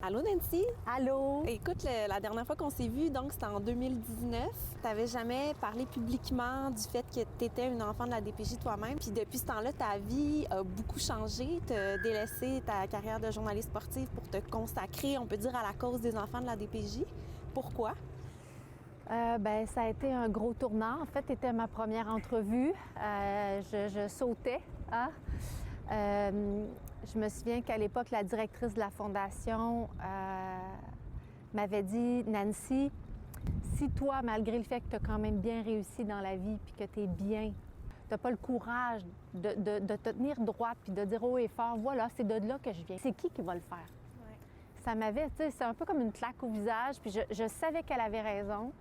Allô Nancy? Allô? Écoute, la dernière fois qu'on s'est vu, donc c'était en 2019. T'avais jamais parlé publiquement du fait que t'étais une enfant de la DPJ toi-même. Puis depuis ce temps-là, ta vie a beaucoup changé. T'as délaissé ta carrière de journaliste sportive pour te consacrer, on peut dire, à la cause des enfants de la DPJ. Pourquoi? Ça a été un gros tournant. En fait, c'était ma première entrevue. Je sautais. Hein? Je me souviens qu'à l'époque, la directrice de la fondation m'avait dit, Nancy, si toi, malgré le fait que tu as quand même bien réussi dans la vie puis que tu es bien, tu n'as pas le courage de te tenir droite puis de dire haut et fort, voilà, c'est de là que je viens. C'est qui va le faire? Ouais. Ça m'avait, tu sais, c'est un peu comme une claque au visage, puis je savais qu'elle avait raison.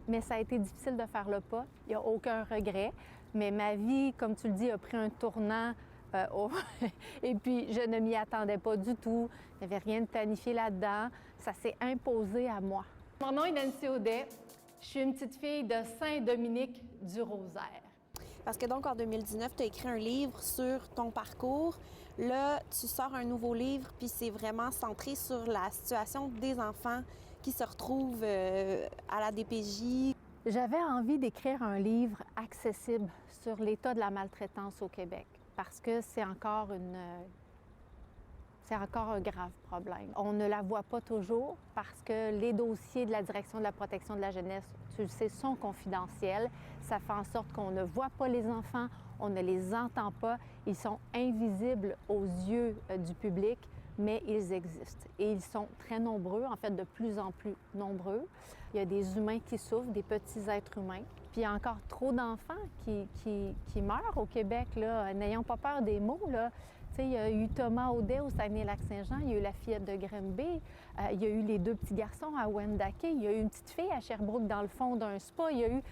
Mais ça a été difficile de faire le pas. Il n'y a aucun regret. Mais ma vie, comme tu le dis, a pris un tournant. Et puis, je ne m'y attendais pas du tout. Il n'y avait rien de planifié là-dedans. Ça s'est imposé à moi. Mon nom est Nancy Audet. Je suis une petite fille de Saint-Dominique du Rosaire. Parce que donc, en 2019, tu as écrit un livre sur ton parcours. Là, tu sors un nouveau livre, puis c'est vraiment centré sur la situation des enfants qui se retrouvent à la DPJ. J'avais envie d'écrire un livre accessible sur l'état de la maltraitance au Québec parce que c'est encore un grave problème. On ne la voit pas toujours parce que les dossiers de la Direction de la protection de la jeunesse, tu le sais, sont confidentiels. Ça fait en sorte qu'on ne voit pas les enfants, on ne les entend pas. Ils sont invisibles aux yeux du public, mais ils existent. Et ils sont très nombreux, en fait de plus en plus nombreux. Il y a des humains qui souffrent, des petits êtres humains. Puis il y a encore trop d'enfants qui meurent au Québec, là. N'ayons pas peur des mots, là. Tu sais, il y a eu Thomas Audet au Saguenay-Lac-Saint-Jean, il y a eu la fillette de Grimby, il y a eu les deux petits garçons à Wendake, il y a eu une petite fille à Sherbrooke dans le fond d'un spa, il y a eu...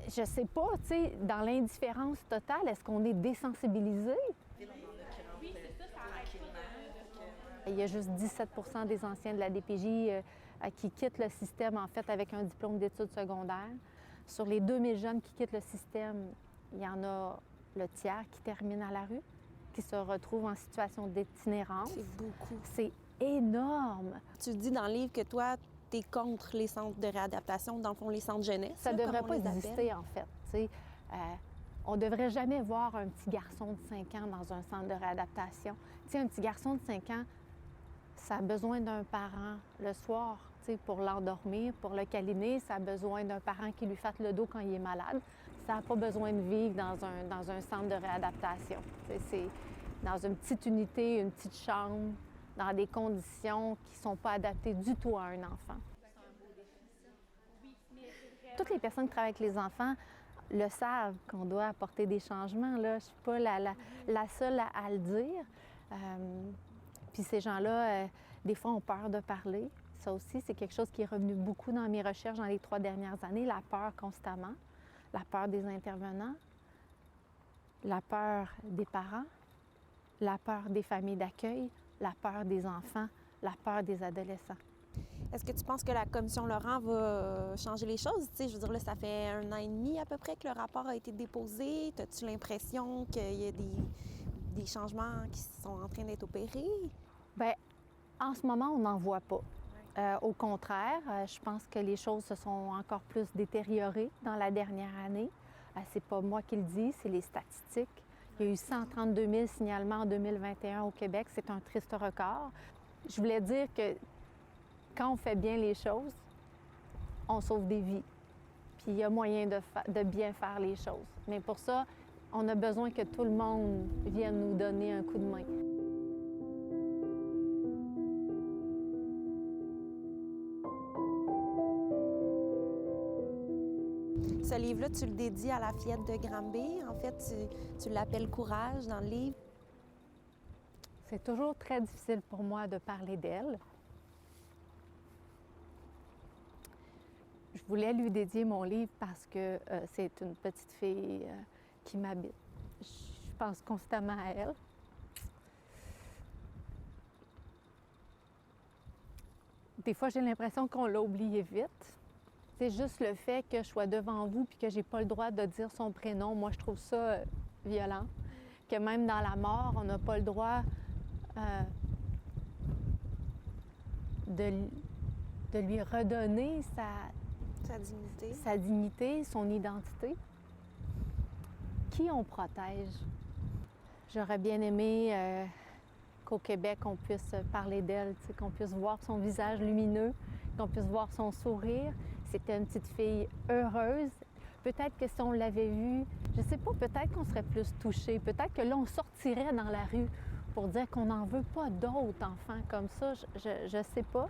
Je sais pas, tu sais, dans l'indifférence totale, est-ce qu'on est désensibilisé? Il y a juste 17 % des anciens de la DPJ qui quittent le système, en fait, avec un diplôme d'études secondaires. Sur les 2000 jeunes qui quittent le système, il y en a le tiers qui termine à la rue, qui se retrouvent en situation d'itinérance. C'est beaucoup. C'est énorme. Tu dis dans le livre que toi, tu es contre les centres de réadaptation, dans le fond, les centres jeunesse. Ça ne devrait pas exister, en fait. On ne devrait jamais voir un petit garçon de 5 ans dans un centre de réadaptation. T'sais, un petit garçon de 5 ans, ça a besoin d'un parent le soir, pour l'endormir, pour le câliner. Ça a besoin d'un parent qui lui fasse le dos quand il est malade. Ça n'a pas besoin de vivre dans un centre de réadaptation. C'est dans une petite unité, une petite chambre, dans des conditions qui ne sont pas adaptées du tout à un enfant. Toutes les personnes qui travaillent avec les enfants le savent qu'on doit apporter des changements. Là. Je ne suis pas la seule à le dire. Puis ces gens-là, des fois, ont peur de parler. Ça aussi, c'est quelque chose qui est revenu beaucoup dans mes recherches dans les 3 dernières années, la peur constamment, la peur des intervenants, la peur des parents, la peur des familles d'accueil, la peur des enfants, la peur des adolescents. Est-ce que tu penses que la commission Laurent va changer les choses? Tu sais, je veux dire, là, ça fait 1 an et demi à peu près que le rapport a été déposé. As-tu l'impression qu'il y a des changements qui sont en train d'être opérés? Bien, en ce moment, on n'en voit pas. Au contraire, je pense que les choses se sont encore plus détériorées dans la dernière année. C'est pas moi qui le dis, c'est les statistiques. Il y a eu 132 000 signalements en 2021 au Québec. C'est un triste record. Je voulais dire que quand on fait bien les choses, on sauve des vies. Puis il y a moyen de bien faire les choses. Mais pour ça, on a besoin que tout le monde vienne nous donner un coup de main. Ce livre-là, tu le dédies à la fillette de Granby. En fait, tu l'appelles Courage dans le livre. C'est toujours très difficile pour moi de parler d'elle. Je voulais lui dédier mon livre parce que c'est une petite fille qui m'habite. Je pense constamment à elle. Des fois, j'ai l'impression qu'on l'a oubliée vite. C'est juste le fait que je sois devant vous et que j'ai pas le droit de dire son prénom. Moi, je trouve ça violent. Que même dans la mort, on n'a pas le droit de lui redonner Sa dignité. son identité. Qui on protège? J'aurais bien aimé qu'au Québec, on puisse parler d'elle, qu'on puisse voir son visage lumineux, qu'on puisse voir son sourire. C'était une petite fille heureuse. Peut-être que si on l'avait vue, je ne sais pas, peut-être qu'on serait plus touchés. Peut-être que là, on sortirait dans la rue pour dire qu'on n'en veut pas d'autres enfants comme ça. Je ne sais pas.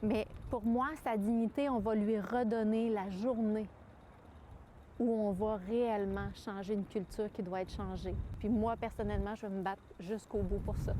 Mais pour moi, sa dignité, on va lui redonner la journée où on va réellement changer une culture qui doit être changée. Puis moi, personnellement, je vais me battre jusqu'au bout pour ça.